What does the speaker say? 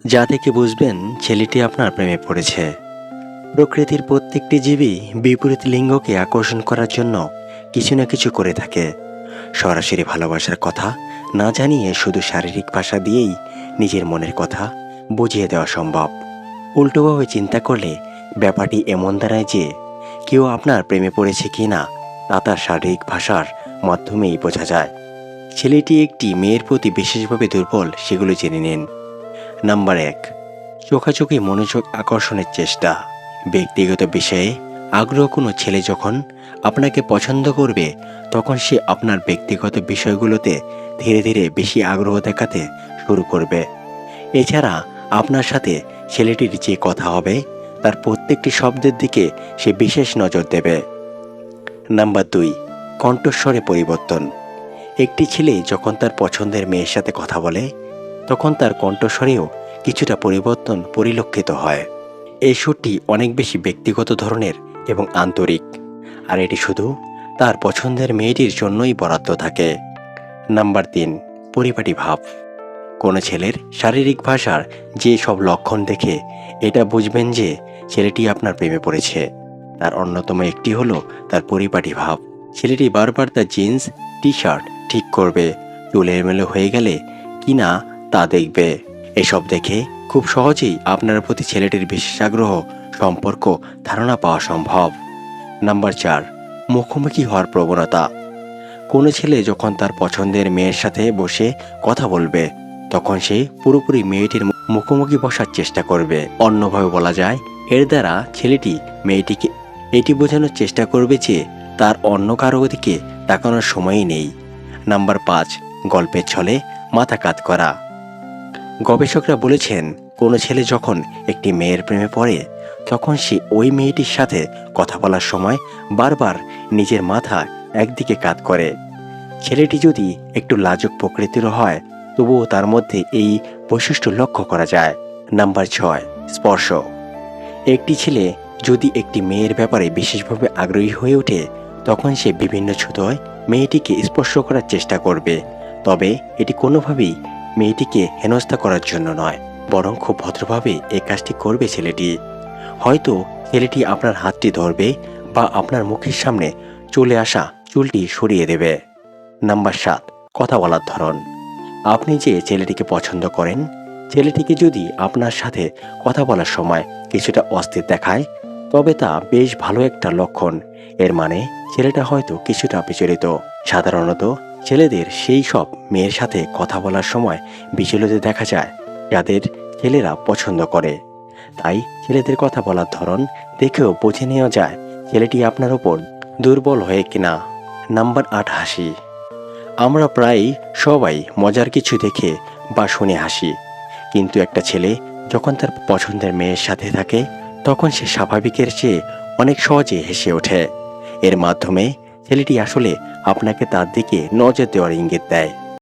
যা থেকে বুঝবেন ছেলেটি আপনার প্রেমে পড়েছে। প্রকৃতির প্রত্যেকটি জীবী বিপরীত লিঙ্গকে আকর্ষণ করার জন্য কিছু না কিছু করে থাকে। সরাসরি ভালোবাসার কথা না জানিয়ে শুধু শারীরিক ভাষা দিয়েই নিজের মনের কথা বুঝিয়ে দেওয়া সম্ভব। উল্টোভাবে চিন্তা করলে ব্যাপারটি এমন দাঁড়ায় যে কেউ আপনার প্রেমে পড়েছে কি না তা তার শারীরিক ভাষার মাধ্যমেই বোঝা যায়। ছেলেটি একটি মেয়ের প্রতি বিশেষভাবে দুর্বল সেগুলো জেনে নিন। নাম্বার 1, চোখাচোখি মনোযোগ আকর্ষণের চেষ্টা। ব্যক্তিগত বিষয়ে আগ্রহ কোনো ছেলে যখন আপনাকে পছন্দ করবে তখন সে আপনার ব্যক্তিগত বিষয়গুলোতে ধীরে ধীরে বেশি আগ্রহ দেখাতে শুরু করবে। এছাড়া আপনার সাথে ছেলেটির যে কথা হবে তার প্রত্যেকটি শব্দের দিকে সে বিশেষ নজর দেবে। নাম্বার 2, কণ্ঠস্বরে পরিবর্তন। একটি ছেলে যখন তার পছন্দের মেয়ের সাথে কথা বলে তখন তার কণ্ঠস্বরেও কিছুটা পরিবর্তন পরিলক্ষিত হয়। এই সুরটি অনেক বেশি ব্যক্তিগত ধরনের এবং আন্তরিক, আর এটি শুধু তার পছন্দের মেয়েটির জন্যই বরাদ্দ থাকে। নাম্বার 3, পরিপাটি ভাব। কোনো ছেলের শারীরিক ভাষার যে সব লক্ষণ দেখে এটা বুঝবেন যে ছেলেটি আপনার প্রেমে পড়েছে, তার অন্যতম একটি হলো তার পরিপাটি ভাব। ছেলেটি বারবার তার জিন্স টি শার্ট ঠিক করবে, চুল এলোমেলো হয়ে গেলে কিনা তা দেখবে। এসব দেখে খুব সহজেই আপনার প্রতি ছেলেটির বিশেষ আগ্রহ সম্পর্ক ধারণা পাওয়া সম্ভব। নাম্বার 4, মুখোমুখি হওয়ার প্রবণতা। কোনো ছেলে যখন তার পছন্দের মেয়ের সাথে বসে কথা বলবে তখন সে পুরোপুরি মেয়েটির মুখোমুখি বসার চেষ্টা করবে। অন্যভাবে বলা যায়, এর দ্বারা ছেলেটি মেয়েটিকে এটি বোঝানোর চেষ্টা করবে যে তার অন্য কারো দিকে তাকানোর সময়ই নেই। নাম্বার 5, গল্পের ছলে মাথা কাত করা। গবেষকরা বলেছেন কোনো ছেলে যখন একটি মেয়ের প্রেমে পড়ে তখন সে ওই মেয়েটির সাথে কথা বলার সময় বারবার নিজের মাথা একদিকে কাত করে। ছেলেটি যদি একটু লাজুক প্রকৃতিরও হয় তবুও তার মধ্যে এই বৈশিষ্ট্য লক্ষ্য করা যায়। নাম্বার 6, স্পর্শ। একটি ছেলে যদি একটি মেয়ের ব্যাপারে বিশেষভাবে আগ্রহী হয়ে ওঠে তখন সে বিভিন্ন ছুতোয় মেয়েটিকে স্পর্শ করার চেষ্টা করবে, তবে এটি কোনোভাবেই মেয়েটিকে হেনস্থা করার জন্য নয়, বরং খুব ভদ্রভাবে এই কাজটি করবে ছেলেটি। হয়তো ছেলেটি আপনার হাতটি ধরবে বা আপনার মুখের সামনে চলে আসা চুলটি সরিয়ে দেবে। নাম্বার 7, কথা বলার ধরন। আপনি যে ছেলেটিকে পছন্দ করেন, ছেলেটিকে যদি আপনার সাথে কথা বলার সময় কিছুটা অস্থির দেখায় তবে তা বেশ ভালো একটা লক্ষণ। এর মানে ছেলেটা হয়তো কিছুটা বিচলিত। সাধারণত ছেলেদের সেই সব মেয়ের সাথে কথা বলার সময় বিচলিত দেখা যায় যাদের ছেলেরা পছন্দ করে। তাই ছেলেদের কথা বলার ধরন দেখেও বুঝে নেওয়া যায় ছেলেটি আপনার উপর দুর্বল হয়ে কিনা। নাম্বার 8, হাসি। আমরা প্রায়ই সবাই মজার কিছু দেখে বা শুনে হাসি, কিন্তু একটা ছেলে যখন তার পছন্দের মেয়ের সাথে থাকে তখন সে স্বাভাবিকের চেয়ে অনেক সহজে হেসে ওঠে। এর মাধ্যমে ছেলেটি আসলে আপনাকে তার দিকে নজর দেওয়ার ইঙ্গিত দেয়।